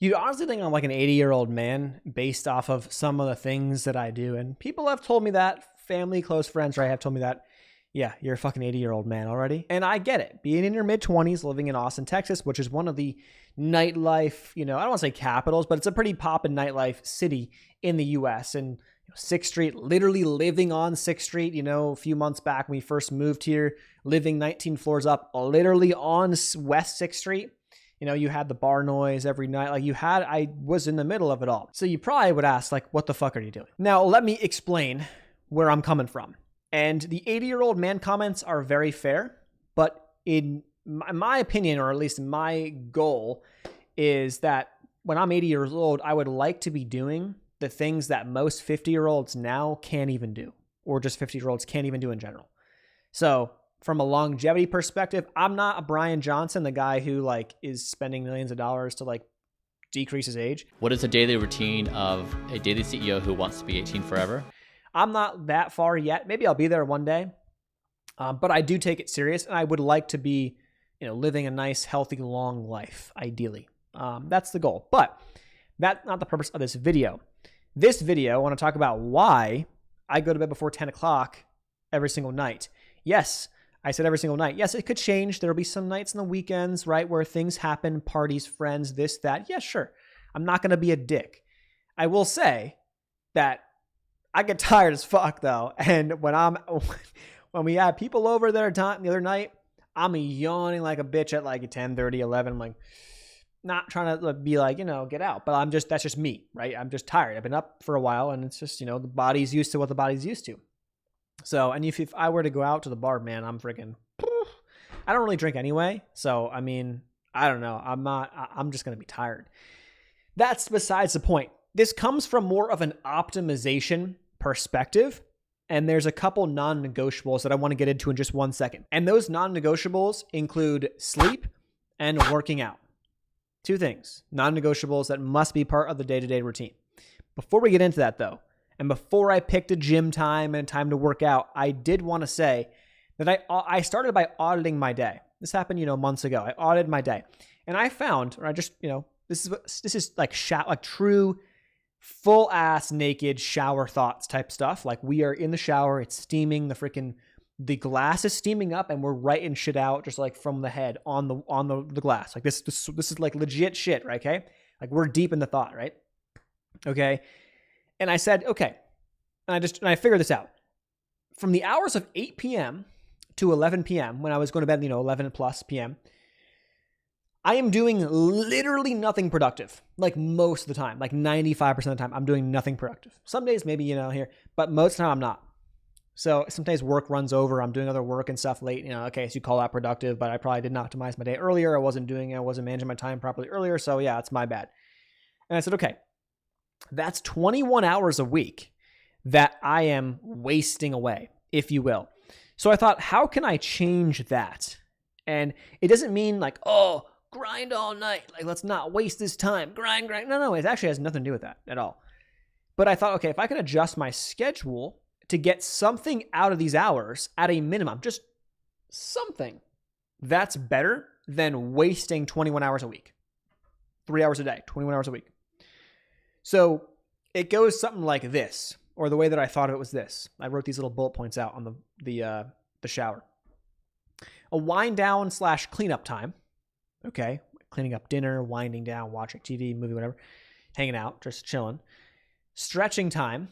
You honestly think I'm like an 80-year-old man based off of some of the things that I do. And people have told me that, family, close friends, right, have told me that, yeah, you're a fucking 80-year-old man already. And I get it. Being in your mid-20s, living in Austin, Texas, which is one of the nightlife, I don't want to say capitals, but it's a pretty poppin' nightlife city in the U.S. And 6th Street, literally living on 6th Street, a few months back when we first moved here, living 19 floors up, literally on West 6th Street. You had the bar noise every night. I was in the middle of it all. So you probably would ask, what the fuck are you doing? Now, let me explain where I'm coming from. And the 80-year-old man comments are very fair, but in my opinion, or at least my goal, is that when I'm 80 years old, I would like to be doing the things that most 50-year-olds now can't even do, or just 50-year-olds can't even do in general. So from a longevity perspective, I'm not a Brian Johnson, the guy who is spending millions of dollars to decrease his age. What is a daily routine of a daily CEO who wants to be 18 forever? I'm not that far yet. Maybe I'll be there one day. But I do take it serious, and I would like to be, living a nice, healthy, long life, ideally. That's the goal. But that's not the purpose of this video. This video, I want to talk about why I go to bed before 10 o'clock every single night. Yes, I said every single night. Yes, it could change. There'll be some nights on the weekends, right, where things happen, parties, friends, this, that. Yeah, sure. I'm not going to be a dick. I will say that I get tired as fuck, though. And when we had people over there the other night, I'm yawning like a bitch at 10:30, 11. I'm not trying to be get out, but that's just me, right? I'm just tired. I've been up for a while, and it's just, the body's used to what the body's used to. So, and if I were to go out to the bar, man, I don't really drink anyway. So, I don't know. I'm just going to be tired. That's besides the point. This comes from more of an optimization perspective. And there's a couple non-negotiables that I want to get into in just 1 second. And those non-negotiables include sleep and working out. 2 things, non-negotiables that must be part of the day-to-day routine. Before we get into that though, and before I picked a gym time and time to work out, I did want to say that I started by auditing my day. This happened, months ago. I audited my day, and I found, or I just, this is true, full ass naked shower thoughts type stuff. We are in the shower, it's steaming, the glass is steaming up, and we're writing shit out just from the head on the glass. This is legit shit, right? Okay, we're deep in the thought, right? Okay. And I said, okay. And I figured this out. From the hours of 8 p.m. to 11 p.m., when I was going to bed, 11 plus p.m., I am doing literally nothing productive. Most of the time, 95% of the time, I'm doing nothing productive. Some days maybe, here, but most of the time I'm not. So sometimes work runs over. I'm doing other work and stuff late. Okay, so you call that productive, but I probably didn't optimize my day earlier. I wasn't managing my time properly earlier. So yeah, it's my bad. And I said, okay, that's 21 hours a week that I am wasting away, if you will. So I thought, how can I change that? And it doesn't mean grind all night. Let's not waste this time. Grind. No, it actually has nothing to do with that at all. But I thought, okay, if I can adjust my schedule to get something out of these hours at a minimum, just something, that's better than wasting 21 hours a week. 3 hours a day, 21 hours a week. So it goes something like this, or the way that I thought of it was this. I wrote these little bullet points out on the shower. A wind down / cleanup time. Okay, cleaning up dinner, winding down, watching TV, movie, whatever, hanging out, just chilling. Stretching time,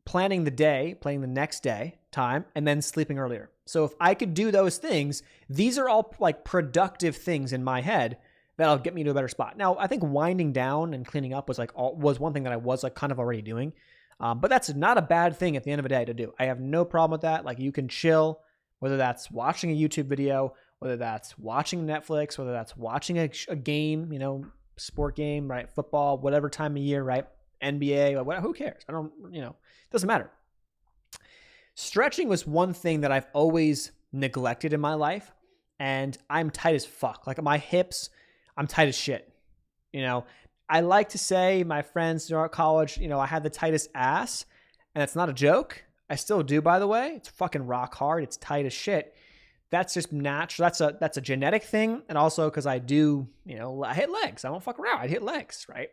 planning the day, planning the next day time, and then sleeping earlier. So if I could do those things, these are all productive things in my head that'll get me to a better spot. Now, I think winding down and cleaning up was was one thing that I was kind of already doing. But that's not a bad thing at the end of the day to do. I have no problem with that. You can chill, whether that's watching a YouTube video, whether that's watching Netflix, whether that's watching a game, sport game, right? Football, whatever time of year, right? NBA, whatever, who cares? I don't, it doesn't matter. Stretching was one thing that I've always neglected in my life, and I'm tight as fuck. My hips, I'm tight as shit. I like to say, my friends at college, I had the tightest ass, and it's not a joke. I still do, by the way. It's fucking rock hard. It's tight as shit. that's just natural. That's a genetic thing. And also because I do, I hit legs. I don't fuck around. I hit legs, right?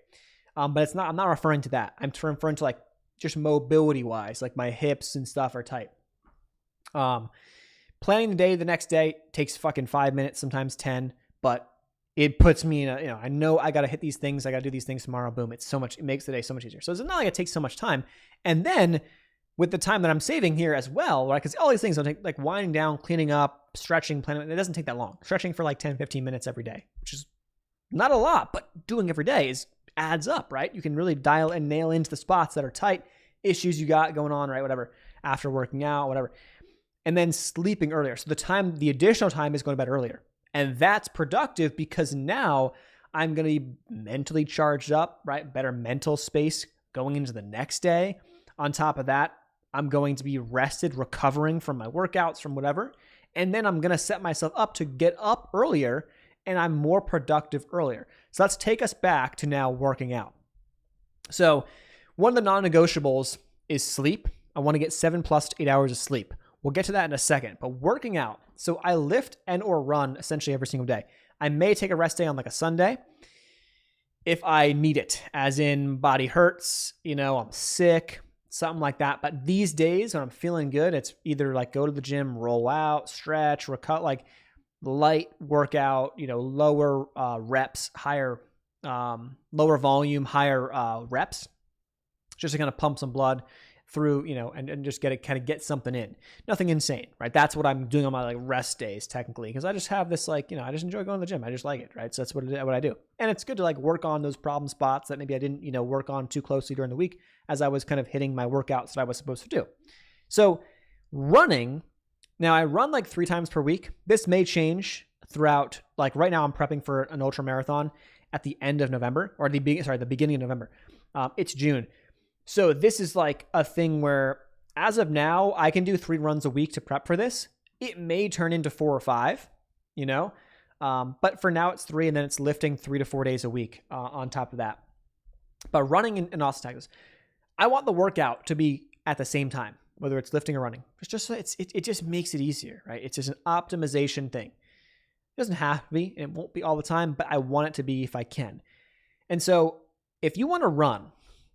But I'm not referring to that. I'm referring to like just mobility wise, like my hips and stuff are tight. Planning the day the next day takes fucking 5 minutes, sometimes 10, but it puts me in I know I got to hit these things. I got to do these things tomorrow. Boom. It makes the day so much easier. So it's not like it takes so much time. And then with the time that I'm saving here as well, right? Because all these things don't take, like winding down, cleaning up, stretching, planning, it doesn't take that long. Stretching for like 10, 15 minutes every day, which is not a lot, but doing every day adds up, right? You can really dial and nail into the spots that are tight, issues you got going on, right? Whatever, after working out, whatever. And then sleeping earlier. So the additional time is going to bed earlier. And that's productive because now I'm going to be mentally charged up, right? Better mental space going into the next day. On top of that, I'm going to be rested, recovering from my workouts, from whatever. And then I'm going to set myself up to get up earlier, and I'm more productive earlier. So let's take us back to now working out. So one of the non-negotiables is sleep. I want to get 7 plus 8 hours of sleep. We'll get to that in a second, but working out. So I lift and or run essentially every single day. I may take a rest day on like a Sunday if I need it, as in body hurts, I'm sick, something like that. But these days when I'm feeling good, it's either like go to the gym, roll out, stretch, like light workout, lower reps, higher, lower volume, higher reps, just to kind of pump some blood through, and just get something in. Nothing insane, right? That's what I'm doing on my like rest days technically, because I just have this like, I just enjoy going to the gym. I just like it, right? So that's what I do. And it's good to like work on those problem spots that maybe I didn't, work on too closely during the week as I was kind of hitting my workouts that I was supposed to do. So running, now I run like 3 times per week. This may change throughout, like right now I'm prepping for an ultra marathon at the end of November, or the beginning of November. It's June. So this is like a thing where as of now, I can do 3 runs a week to prep for this. It may turn into 4 or 5, but for now it's 3, and then it's lifting 3 to 4 days a week on top of that. But running in Austin, Texas, I want the workout to be at the same time, whether it's lifting or running. It just makes it easier, right? It's just an optimization thing. It doesn't have to be, and it won't be all the time, but I want it to be if I can. And so if you want to run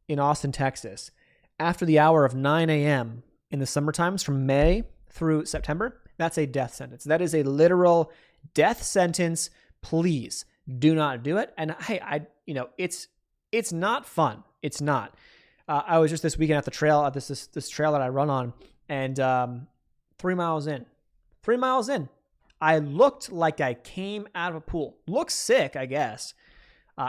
in Austin, Texas, after the hour of 9 a.m. in the summer times from May through September, that's a death sentence. That is a literal death sentence. Please do not do it. And hey, it's not fun. It's not. I was just this weekend at the trail, at this trail that I run on, and 3 miles in, I looked like I came out of a pool. Looks sick, I guess.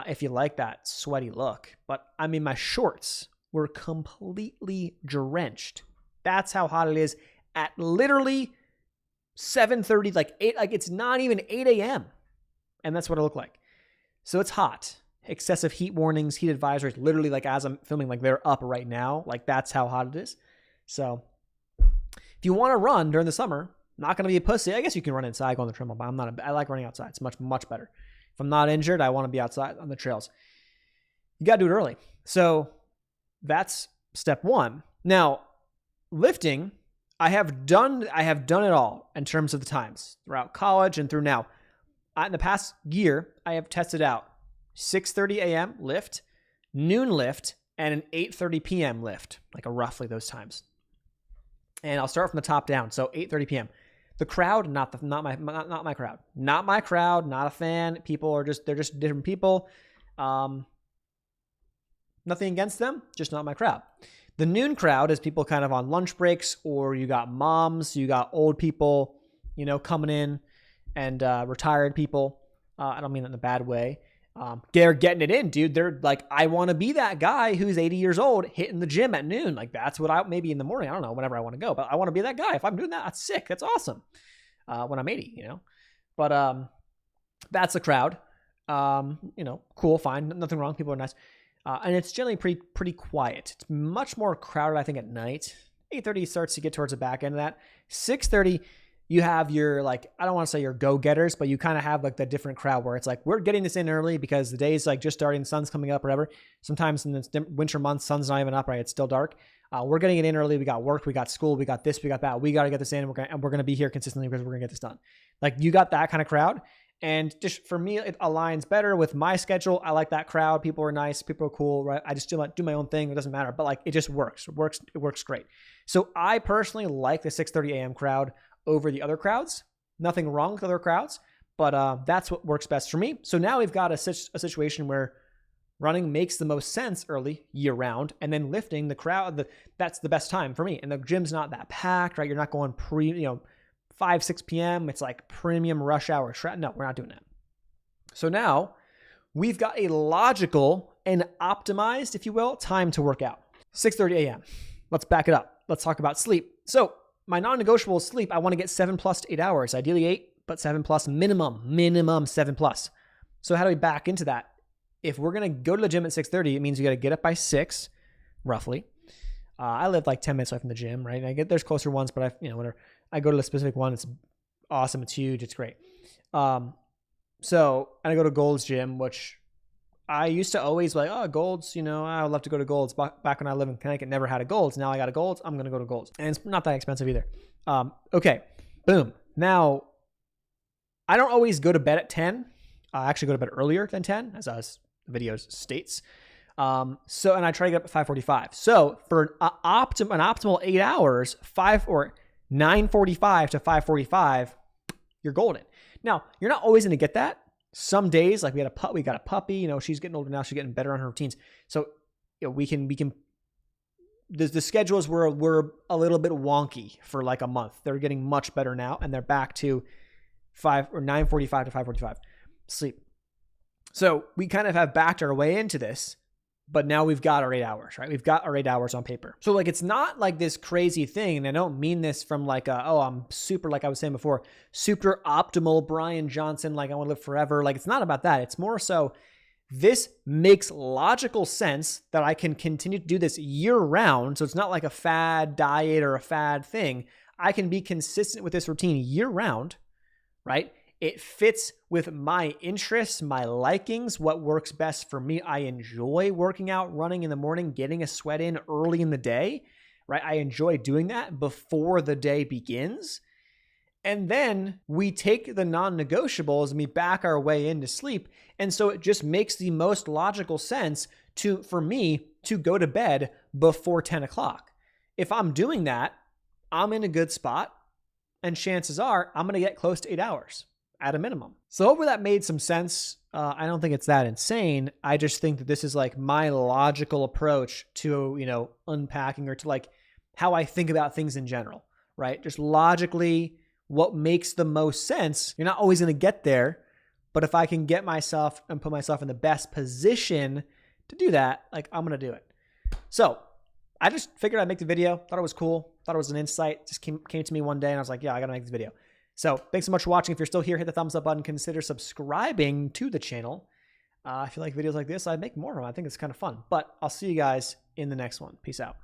If you like that sweaty look. But I mean, my shorts were completely drenched. That's how hot it is at literally 7:30, like 8, like it's not even 8 a.m. And that's what it looked like. So it's hot. Excessive heat warnings, heat advisories, literally like as I'm filming, like they're up right now. Like that's how hot it is. So if you want to run during the summer, not going to be a pussy. I guess you can run inside, go on the treadmill, but I like running outside. It's much, much better. If I'm not injured, I want to be outside on the trails. You got to do it early. So that's step 1. Now, lifting, I have done it all in terms of the times throughout college and through now. In the past year, I have tested out 6:30 a.m. lift, noon lift, and an 8:30 p.m. lift, like roughly those times. And I'll start from the top down. So 8:30 p.m. The crowd, not my crowd. Not my crowd, not a fan. They're just different people. Nothing against them, just not my crowd. The noon crowd is people kind of on lunch breaks, or you got moms, you got old people, coming in, and retired people. I don't mean that in a bad way. They're getting it in, dude. They're like, I want to be that guy who's 80 years old hitting the gym at noon. Like that's what maybe in the morning, I don't know, whenever I want to go, but I want to be that guy. If I'm doing that, that's sick. That's awesome. When I'm 80, but, that's the crowd. Cool, fine. Nothing wrong. People are nice. And it's generally pretty quiet. It's much more crowded, I think, at night. 8:30 starts to get towards the back end of that. 6:30, you have your, like, I don't want to say your go-getters, but you kind of have like the different crowd where it's like, we're getting this in early because the day's like just starting, the sun's coming up or whatever. Sometimes in the winter months, sun's not even up, right? It's still dark. We're getting it in early. We got work, we got school, we got this, we got that. We got to get this in, and we're going to be here consistently because we're going to get this done. Like, you got that kind of crowd. And just for me, it aligns better with my schedule. I like that crowd. People are nice. People are cool, right? I just do my own thing. It doesn't matter, but like, it just works. It works great. So I personally like the 6:30 a.m. crowd over the other crowds. Nothing wrong with other crowds, but that's what works best for me. So now we've got a situation where running makes the most sense early, year round, and then lifting the crowd, that's the best time for me. And the gym's not that packed, right? You're not going 5, 6 p.m. It's like premium rush hour. No, we're not doing that. So now we've got a logical and optimized, if you will, time to work out. 6:30 a.m. Let's back it up. Let's talk about sleep. So my non-negotiable is sleep. I want to get 7 plus to 8 hours, ideally 8, but 7 plus minimum 7 plus. So how do we back into that? If we're going to go to the gym at 6:30, it means you got to get up by 6, roughly. I live like 10 minutes away from the gym, right? And there's closer ones, but whatever. I go to the specific one. It's awesome. It's huge. It's great. And I go to Gold's Gym, which I used to always be like, oh, Gold's, I would love to go to Gold's. Back when I lived in Connecticut, never had a Gold's. Now I got a Gold's. I'm going to go to Gold's. And it's not that expensive either. Okay. Boom. Now, I don't always go to bed at 10. I actually go to bed earlier than 10, as the video states. And I try to get up at 5:45. So for an optimal 8 hours, 9:45 to 5:45, you're golden. Now, you're not always going to get that. Some days, like we got a puppy, she's getting older now, she's getting better on her routines. So, we can the schedules were a little bit wonky for like a month. They're getting much better now, and they're back to 9:45 to 5:45 sleep. So we kind of have backed our way into this, but now we've got our 8 hours, right? We've got our 8 hours on paper. So like, it's not like this crazy thing. And I don't mean this from like, I'm super, like I was saying before, super optimal Brian Johnson, like I want to live forever. Like, it's not about that. It's more so this makes logical sense that I can continue to do this year round. So it's not like a fad diet or a fad thing. I can be consistent with this routine year round, right? It fits with my interests, my likings, what works best for me. I enjoy working out, running in the morning, getting a sweat in early in the day, right? I enjoy doing that before the day begins. And then we take the non-negotiables and we back our way into sleep. And so it just makes the most logical sense for me to go to bed before 10 o'clock. If I'm doing that, I'm in a good spot. And chances are I'm going to get close to 8 hours at a minimum. So hopefully that made some sense. I don't think it's that insane. I just think that this is like my logical approach to, unpacking or to like how I think about things in general, right? Just logically, what makes the most sense. You're not always going to get there, but if I can get myself and put myself in the best position to do that, like I'm going to do it. So I just figured I'd make the video. Thought it was cool. Thought it was an insight. Just came to me one day and I was like, yeah, I got to make this video. So thanks so much for watching. If you're still here, hit the thumbs up button. Consider subscribing to the channel. If you like videos like this, I'd make more of them. I think it's kind of fun. But I'll see you guys in the next one. Peace out.